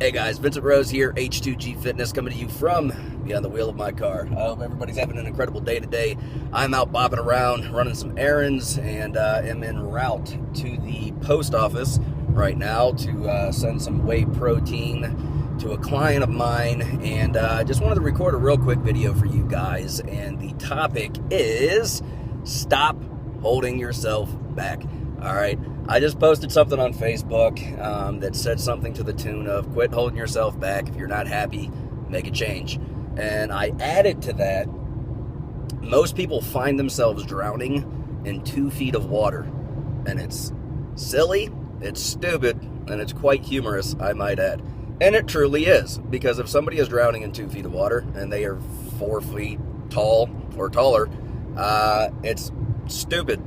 Hey guys, Vincent Rose here, H2G Fitness, coming to you from behind the wheel of my car. I hope everybody's having an incredible day today. I'm out bopping around, running some errands, and am en route to the post office right now to send some whey protein to a client of mine, and just wanted to record a real quick video for you guys, and the topic is stop holding yourself back. All right, I just posted something on Facebook that said something to the tune of quit holding yourself back. If you're not happy, make a change. And I added to that, most people find themselves drowning in 2 feet of water. And it's silly, it's stupid, and it's quite humorous, I might add. And it truly is, because if somebody is drowning in 2 feet of water and they are 4 feet tall or taller, it's stupid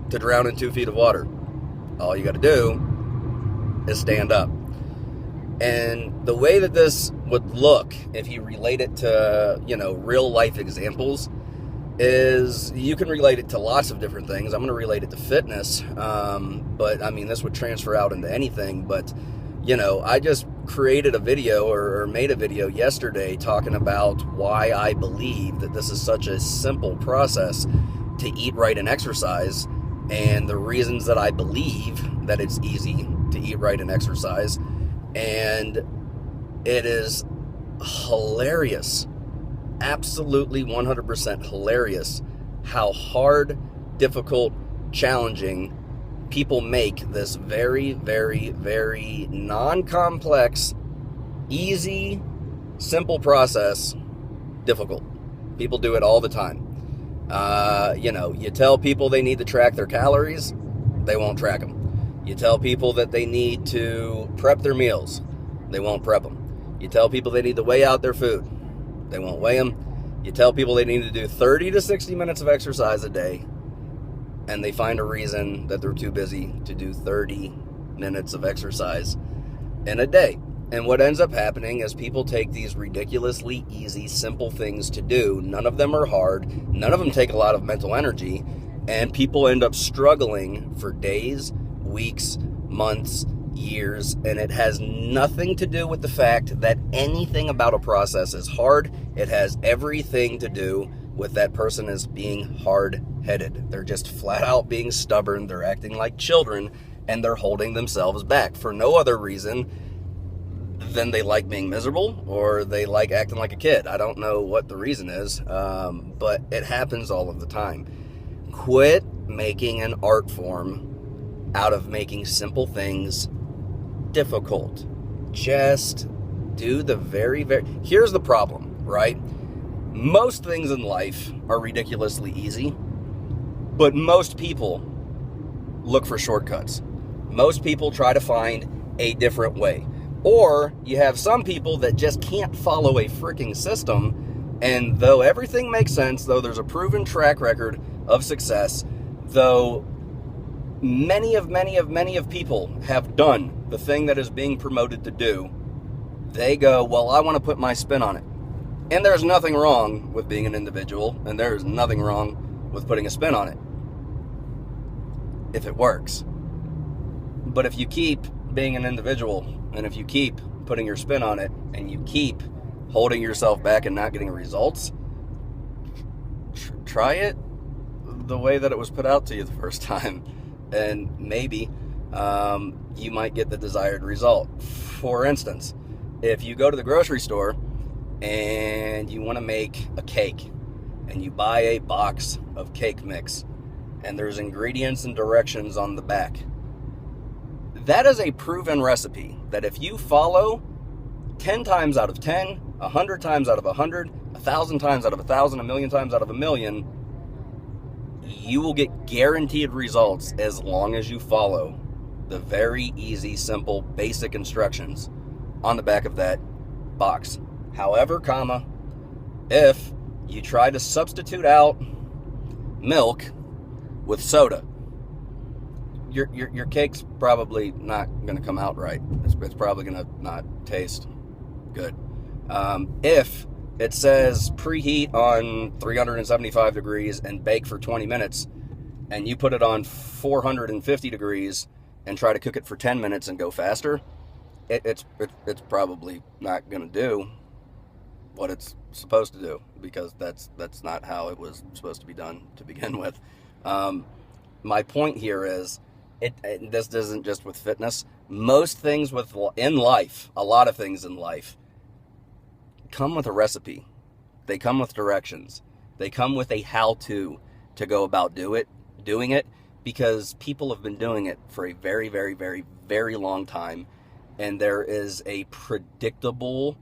to drown in 2 feet of water. All you got to do is stand up. And the way that this would look, if you relate it to, real life examples, is you can relate it to lots of different things. I'm going to relate it to fitness, but I mean, this would transfer out into anything. But, I just created a video or made a video yesterday talking about why I believe that this is such a simple process to eat right and exercise, and the reasons that I believe that it's easy to eat right and exercise. And it is hilarious, absolutely 100% hilarious, how hard, difficult, challenging people make this very, very, very non-complex, easy, simple process difficult. People do it all the time. You tell people they need to track their calories, they won't track them. You tell people that they need to prep their meals, they won't prep them. You tell people they need to weigh out their food, they won't weigh them. You tell people they need to do 30 to 60 minutes of exercise a day, and they find a reason that they're too busy to do 30 minutes of exercise in a day. And what ends up happening is people take these ridiculously easy, simple things to do. None of them are hard. None of them take a lot of mental energy. And people end up struggling for days, weeks, months, years. And it has nothing to do with the fact that anything about a process is hard. It has everything to do with that person is being hard-headed. They're just flat out being stubborn. They're acting like children, and they're holding themselves back for no other reason than they like being miserable or they like acting like a kid. I don't know what the reason is, but it happens all of the time. Quit making an art form out of making simple things difficult. Just do the here's the problem, right? Most things in life are ridiculously easy, but most people look for shortcuts. Most people try to find a different way. Or you have some people that just can't follow a freaking system, and though everything makes sense, though there's a proven track record of success, though many of people have done the thing that is being promoted to do, they go, well, I want to put my spin on it. And there's nothing wrong with being an individual, and there's nothing wrong with putting a spin on it if it works. But if you keep being an individual, and if you keep putting your spin on it, and you keep holding yourself back and not getting results, try it the way that it was put out to you the first time, and maybe you might get the desired result. For instance, if you go to the grocery store and you want to make a cake, and you buy a box of cake mix, and there's ingredients and directions on the back, that is a proven recipe that if you follow 10 times out of 10, 100 times out of 100, 1,000 times out of 1,000, 1,000,000 times out of 1,000,000, you will get guaranteed results as long as you follow the very easy, simple, basic instructions on the back of that box. However, if you try to substitute out milk with soda, your cake's probably not going to come out right. It's probably going to not taste good. If it says preheat on 375 degrees and bake for 20 minutes, and you put it on 450 degrees and try to cook it for 10 minutes and go faster, it's probably not going to do what it's supposed to do, because that's not how it was supposed to be done to begin with. My point here is, this isn't just with fitness. Most things in life, a lot of things in life, come with a recipe. They come with directions. They come with a how-to go about doing it, because people have been doing it for a very, very, very, very long time, and there is a predictable,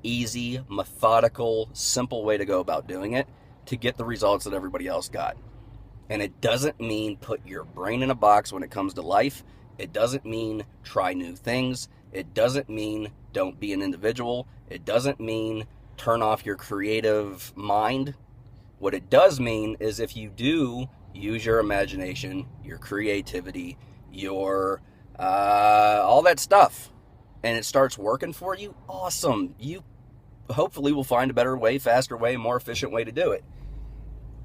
easy, methodical, simple way to go about doing it to get the results that everybody else got. And it doesn't mean put your brain in a box when it comes to life. It doesn't mean try new things. It doesn't mean don't be an individual. It doesn't mean turn off your creative mind. What it does mean is, if you do use your imagination, your creativity, your all that stuff, and it starts working for you, awesome. You hopefully will find a better way, faster way, more efficient way to do it.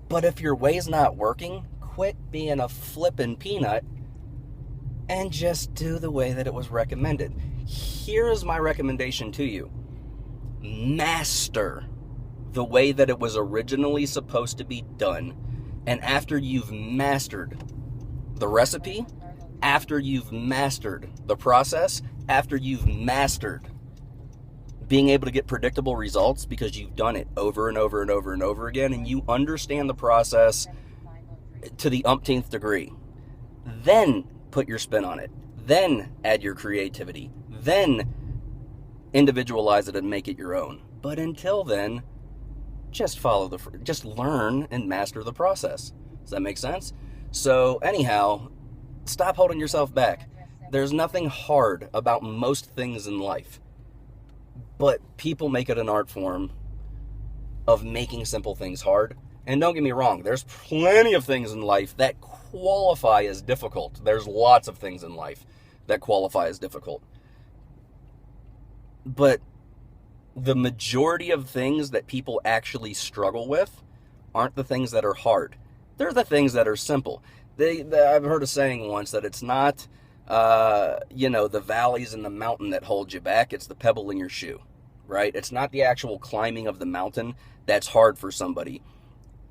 But if your way's not working, quit being a flippin' peanut and just do the way that it was recommended. Here is my recommendation to you. Master the way that it was originally supposed to be done. And after you've mastered the recipe, after you've mastered the process, after you've mastered being able to get predictable results because you've done it over and over and over and over again, and you understand the process to the umpteenth degree, then put your spin on it. Then add your creativity. Then individualize it and make it your own. But until then, just just learn and master the process. Does that make sense? So anyhow, stop holding yourself back. There's nothing hard about most things in life, but people make it an art form of making simple things hard. And don't get me wrong, there's plenty of things in life that qualify as difficult. There's lots of things in life that qualify as difficult. But the majority of things that people actually struggle with aren't the things that are hard. They're the things that are simple. I've heard a saying once that it's not, the valleys in the mountain that hold you back. It's the pebble in your shoe, right? It's not the actual climbing of the mountain that's hard for somebody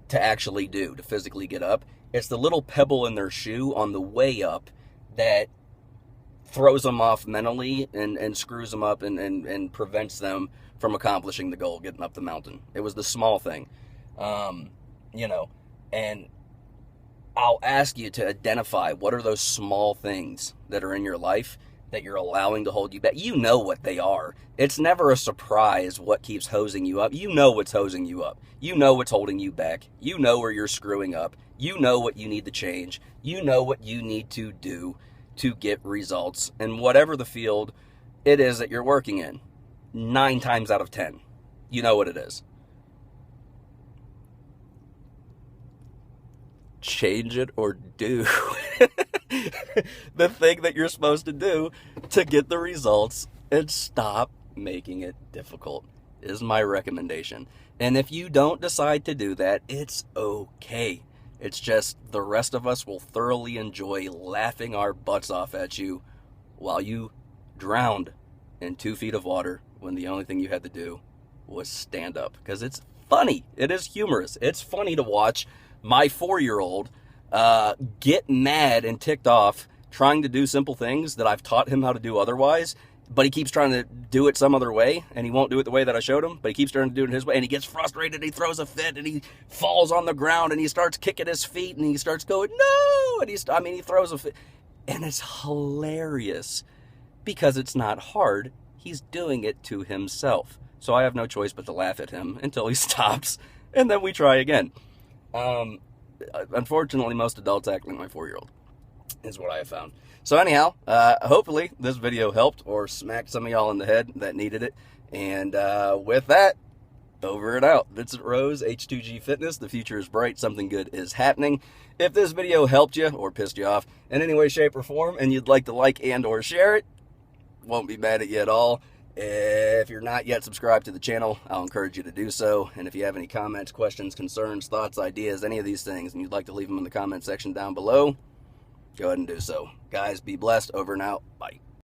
to actually do, to physically get up. It's the little pebble in their shoe on the way up that throws them off mentally and screws them up and prevents them from accomplishing the goal, getting up the mountain. It was the small thing, and I'll ask you to identify what are those small things that are in your life that you're allowing to hold you back. You know what they are. It's never a surprise what keeps hosing you up. You know what's hosing you up. You know what's holding you back. You know where you're screwing up. You know what you need to change. You know what you need to do to get results in whatever the field it is that you're working in. 9 times out of 10, you know what it is. Change it or do the thing that you're supposed to do to get the results, and stop making it difficult is my recommendation. And if you don't decide to do that, it's okay. It's just the rest of us will thoroughly enjoy laughing our butts off at you while you drowned in 2 feet of water when the only thing you had to do was stand up. Because it's funny. It is humorous. It's funny to watch my 4-year-old get mad and ticked off trying to do simple things that I've taught him how to do otherwise, but he keeps trying to do it some other way, and he won't do it the way that I showed him, but he keeps trying to do it his way, and he gets frustrated, and he throws a fit, and he falls on the ground, and he starts kicking his feet, and he starts going, no, and he throws a fit, and it's hilarious, because it's not hard. He's doing it to himself. So I have no choice but to laugh at him until he stops, and then we try again. Unfortunately, most adults act like my 4-year-old, is what I have found. So anyhow, hopefully this video helped or smacked some of y'all in the head that needed it. And with that, over and out. Vincent Rose, H2G Fitness. The future is bright. Something good is happening. If this video helped you or pissed you off in any way, shape, or form, and you'd like to like and or share it, won't be mad at you at all. If you're not yet subscribed to the channel, I'll encourage you to do so. And if you have any comments, questions, concerns, thoughts, ideas, any of these things, and you'd like to leave them in the comment section down below, go ahead and do so. Guys, be blessed. Over and out. Bye.